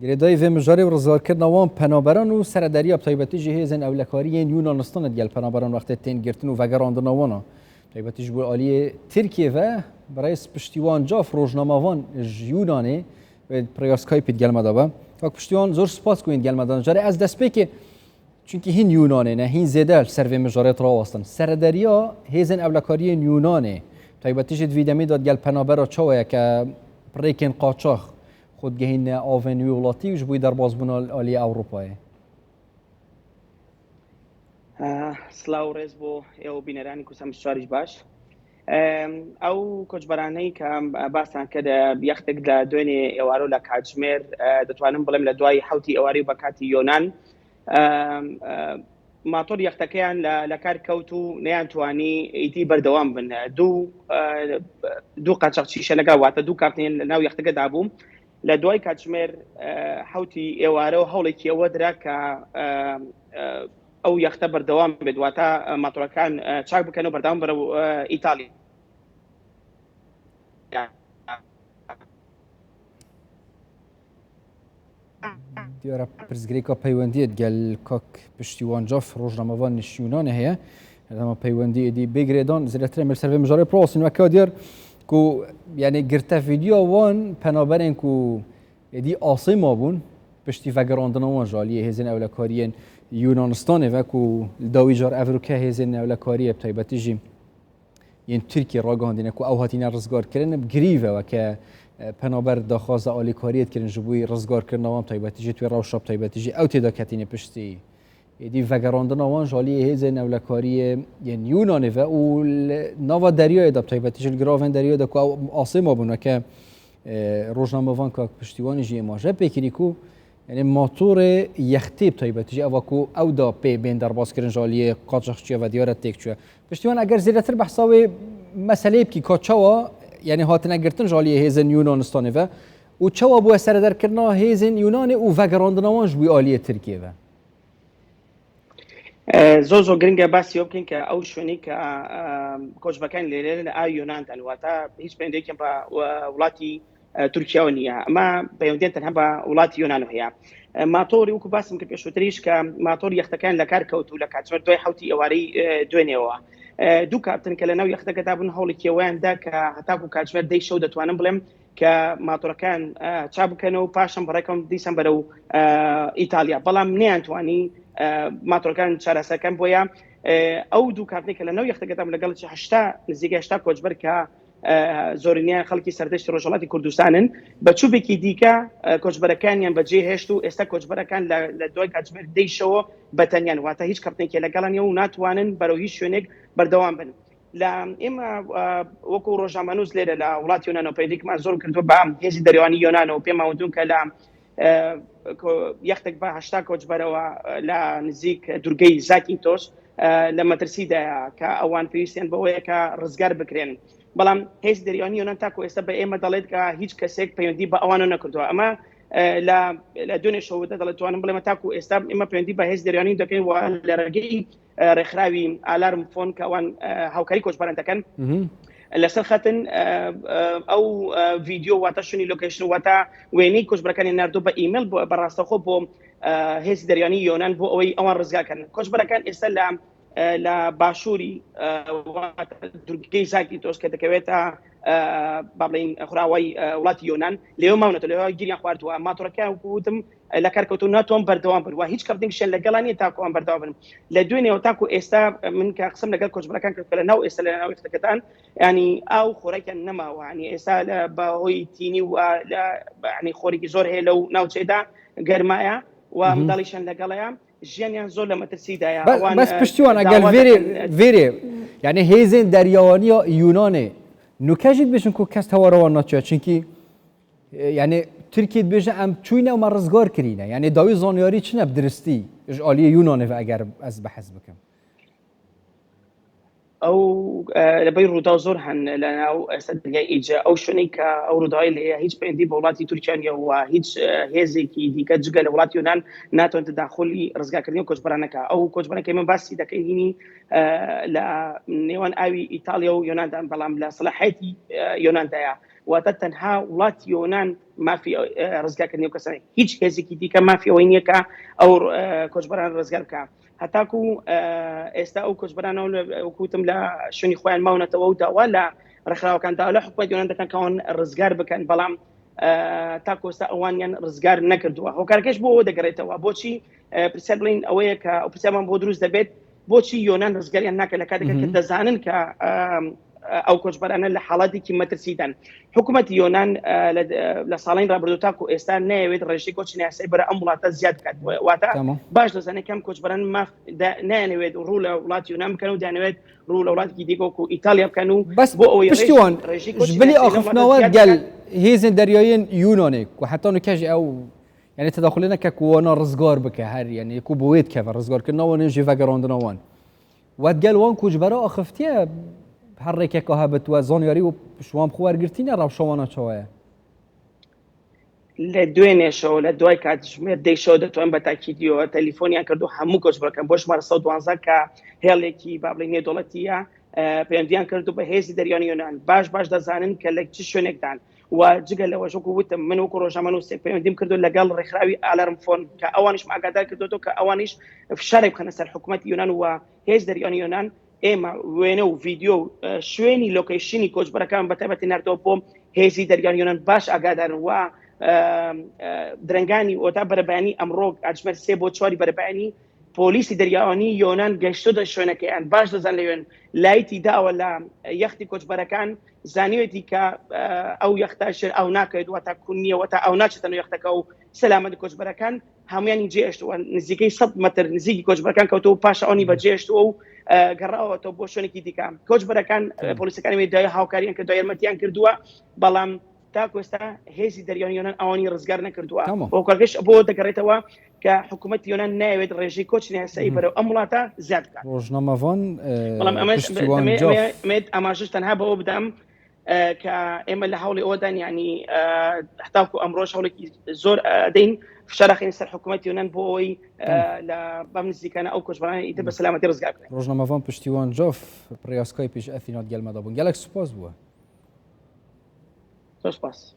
گرێدای vê mijarê û rizgarkirina wan penaberan û serederiya taybetî jî hêzên ewlekariyên Yunanistanê digel penaberan wextê tên girtin û vegerandina wan a taybetî ji bo aliyê Tirkiye ve birayê piştîwan caf rojnama wan ji Yunanê wê pirêya Skypeê digel me dabe. Bak piştîwan zor spas ku yên digel me dan. Jarê ez destpêkê çünkü hîn Yunanê ne hîn zêde ser vê mijarê rawastin. Serederiya hêzên ewlekariyên Yunanê taybetî jî divî demê da digel penabera çawa ye ke pirêkên qaçax خودگەهینە ئاڤێنوی وڵاتی و ji بووی دەربازبوون ئالیە ئەوروپایە. سلااو ڕێز بۆ ئێوە بینەرانی کوسەم شاریش باش. ئەو کۆچبەرانەی کە باسان کە یەختێک لە دوێنێ ئێوارە لە کاتژمێر دەتوانم بڵێم لە دوای حوتی ئێواری بە کاتی یۆنان ماتۆر یەختەکەیان لە کار کەوت و نەیانتوانی ئیتی بەردەوام بن. دوو قاچاقچیشە لەگەڵ واتە دوو کارتێن لە ناو یەختەکەدا بووم. لە دوای کاتژمێر حوتی ئێوارە و هەوڵێکی ئەوە درا کە ئەو یەختە بەردەوام بێت واتە ماتۆرەکان چاک بکەن و بەردەوام بەرەو ئیتالی. دیارە پرسگرێکا پەیوەندیت گەل کاک پشتیوان جاف ڕۆژنامەوان نیشیونانە هەیە ئەمە پەیوەندی ئێدی بێگرێدان زیاتر مەرسەر vê mijarê پراسین وەکا دیار ku yani girte vîdeo wan penaberên ku êdî asê mabûn piştî vegerandina wan ji aliyê hêzên ewlekariyên Yunanistanê ve ku li dawî car evrûke hêzên ewlekariyê bi taybetî jî yên Tirkiye ragihandîne ku ew hatîne rizgarkirin girîv e weke penaber daxwaza alîkariyê kirin ji bo rizgarkirina wan taybetî jî twê rewşa taybetî jî ew têda ketîne piştî êdî vegerandina wan ji aliyê hêzên ewlekariyê yên Yunanê ve û nava deryayê de bi taybetî ji li giravên deryayê de ku ew asê mabûn weke rojnamevan kak piştîwanê jî êma je pêkirî ku yani motorê yextê bi taybetî jî ew ku ew da pê bên derbazkirin ji aliyê qaçaxçiya ve diyara têk çûye. Piştîwan eger zêdetir behsa wê meseleyê bikî ka çawa yani hatine girtin ji aliyê hêzên Yunanistanê ve û çawa bûye serederkirina hêzên Yunanê û vegerandina wan ji bo aliyê Tirkiye ve. زۆر زۆر گرنگە باسی ئەو بکەین کە ئەو شوێنەی کە کۆچبەکان لێرە لە ئاوی یۆنانتان واتە هیچ پەیوەندیەکیان بە وڵاتی تورکیاوە نییە ئەمە پەیوەندیان تەنها بە وڵاتی یۆنان هەیە. ماتۆری وەکو باسم کرد پێشووتریش کە ماتۆر یەختەکان لە کار کەوت و لە کاتژمێر دوای حوتی ئێوارەی دوێنێەوە دوو کاپتن کە لە ناو یەختەکەدا بوون هەوڵێکی ئەویاندا کە هەتاکو کاتژمێر دەی شەو دەتوانم بڵێم کە ماتۆرەکان چا بکەنەوە و پاشان بەڕێکەوە دیسان بەرەو ئیتالیا بەڵام نەیانتوانی ماتۆرەکان چارەسەرەکان بۆیە ئەو دوو کارتێک کە لە ناو یەختەکەدام لەگەڵ نزیکە 80 کۆچبەر کە زۆرینیان خەڵکی سەردەشتی ڕۆژهەڵاتی کوردستانن بە چوبێکی دیکە کۆچبەرەکانیان بەجێ هێشت و ئێستا کۆچبەرەکان لە دوای کاتژمێر دەیشەوە بەتەنیان واتە هیچ کەپتێکی لەگەڵانیە و ناتوانن بەرەو هیچ شوێنێک بەردەوام بن. لە ئێمە وەکو ڕۆژنامەنووس لێرە لە وڵاتی یۆنانەوە پەیدێکمان زۆر کردووە بە هێزی دەریێوانی یۆنانەوە پێماوەندون کە لە یەختێک بە 80 کۆچبەرەوە لە نزیک دورگەی زاکینتۆس لە مەترسیدایە کە ئەوان پێویستیان بەوەیە کە ڕزگار بکرێن بەڵام هێز دەریێوانی یۆنان تاکو ئێستا بە ئێمە دەڵێت کە هیچ کەسێک پەیوەندی بە ئەوانە نەکردووە. ئەمە لە دوێنێ شەوەدا دەڵێتوانم بڵێمە تاکو ئێستا ئێمە پەیوەندی بە هێز دەریێوانی دەکەین و لە ڕێگەی ڕێکخراوی ئالارم فۆن کە ئەوان هاوکاری کۆچبەران دەکەن لەسەر خەتن ئەو ڤیدیۆ واتە شوێنی لۆکیشن واتە وێنەی کۆچبەرەکانی ناردوو بە ئیمێل بەڕاستەخۆ بۆ هێز دەریێوانی یۆنان بۆ ئەوەی ئەوان ڕزگارکردن. کۆچبەرەکان ئێستا لە باشووری دورگەی زاکینتۆس کە دەکەوێتە با بڵێین خوراوەی وڵاتی یۆنان لێوە ماونەتە لێوە گیریان خواردووە ماتۆرەکان وتم لە کارکەوتو ناتوان بەردەوام بن و هیچ کەپتێکیان لەگەڵانی تاکوان بەردەوام بن. لە دوێنێەوە تاکو ئێستا من کە قسم لەگەڵ کۆچبەرەکان کرد لە ناو ئێستا لە ناو یەختەکەتان ینی ئاو خۆراکیان نەماوە ینی ئێستا بەهۆی تینی و ینی خۆرێکی زۆر هەیە لەو ناوچەیدا گەرمایە و منداڵیشان لەگەڵەیە ژیانیان زۆر لە مەترسیدایە. بەس پشتیوان ئەگەر vêrê yani hêzên deryawaniya Yunanê nûkejî dibêjin ku kes hewarewan naçûye çunkî yani Tirkiye dibêje em çûyne û me rizgar kirîne yani dawî zanyarî çi ne bi diristî ji aliyê Yunanê ve eger ez behez bikim. ئەو لەبەی ڕوودا زۆر هەن لە ناو سەردەریای ئیجە ئەو شوێنەی کە ئەو ڕووداوی لێ هیچ پەیوەندی بە وڵاتی تورکیانە و هیچ هێزێکی دیکە جگە لە وڵاتی یۆنان ناتوانێت تداخلی ڕزگارکردنی کۆچبەرانەکە. ئەو کۆچبەرەکەی من باسی دەکەینی لە نێوان ئاوی ئیتالیا و یۆناندا بەڵام لە سەلاحەتی یۆناندایە واتە تەنها وڵاتی یۆنان مافی ڕزگارکردنی کەسانی هیچ هێزێکی دیکە مافیەوەی نییە کە ئەو کۆچبەران ڕزگار بکە هەتاکو ئێستا ئەو کۆچبەرانەوە وەکوتم لە شوێنی خۆیان ماونەتەوە و داوا لە ڕێکخراوەکاندا لە حکومەت یۆنان دەکەن کەەوەن ڕزگار بکەن بەڵام تاکو ئێستا ئەوانیان ڕزگار نەکردووە هۆکارکەش بۆ ئەوە دەگەڕێتەوە بۆچی پرسیار بڵین ئەوەیە کە ئەو پرسیارمان بۆ دروست دەبێت بۆچی یۆنان ڕزگاریان ناکات لە کاتێکە کە دەزانن کە ئەو کۆچبەرانە لە حاڵاتێکی مەترسیدان حکوومەتی یۆنان لە ساڵین ڕابردوو تاکو ئێستا ناوێت ڕێژەی کۆچی یاسایی بەرە ئەم وڵاتە زیاد بکات واتە باش دەزانێت کەم کۆچبەران نانەوێت ڕوو لە وڵاتی یۆنان بکەن و دانەوێت ڕوو لە وڵاتێکی دیکە و ئیتالیا بکەن و بەس بۆ ئەوەی پشتیوان ژبلی ئاخفنەوە گەل هێزن دەریایین یونانێک و حتا نکەژ ئەو يعني تداخلنا كوانا رزقار بك هاري يعني يكون بويت كذا رزقار كنا ونجي فجراندنا وان واتقال وان كوج براء خفتيا بحرك كهابت وزانياري وشوام خوار قرتينا راو شوانا شوايا لدوينه شو لدوي كاتش مدي شو دتوان بتاكيديو تليفونيا كردو همو كوج بركن بوش مار صوت وانزا كا هيليكي بابليني دولتيا بينديان كردو بهيز دريان يونان باش دزانن كلك تشونك دان وجگل لو شو كوت من وكروش منو سيبينديم كردو لقال رخراوي الارم فون كاوانش مع قدر كردو كاوانش في شرب خنس الحكومه يونان وهيز دريان يونان اما وينو فيديو شويني لوكيشني كوج بركان بتابت نردو بوم هيزي دريان يونان باش اقادر و درنگانی و تا بربانی امروز اجمل سه بود چواری بربانی پلیسی دریانی یونان گشتو داشتن که ان باش دزن لیون لایتی دا ولا یختی کوچ برکان زانیوتی که او یختاش او ناکید و تا کنیه و تا او ناچتنو یختک او سلامت کوچ برکان همیانی جیشت و نزدیکی 100 متر نزدیکی کوچ برکان که تو پاش آنی با جیشت و گراو تو بوشونی کی دیکم کوچ برکان پلیس کانی دای هاوکاریان که دایر متیان کردوا بالام تاکو استا هێزی دەریانی یۆنان ئەوانی ڕزگار نەکردووە بۆ کارگەش بۆ دەگەڕێتەوە کە حکوومەت یۆنان ناوێت ڕێژەی کۆچی یاسایی بەرەو ئەم وڵاتە زیاد بکات ڕۆژنامەوان بەڵام ئەماژش تەنها بەوە بدەم کە ئێمە لە هەوڵی ئەوەدان ینی هەتاکو ئەمڕۆژ هەوڵێکی زۆر دەین فشارەخین سەر حکوومەت یۆنان بۆ ئەوەی لە بەم نزیکانە ئەو کۆچبەرانی ئیتر بە سەلامەتی ڕزگار بکەن ڕۆژنامەوان پشتیوان جۆف پڕیاسکای پێش ئەفینات گەلمەدا بوون گەلێک سوپاس بووە زۆر سپاس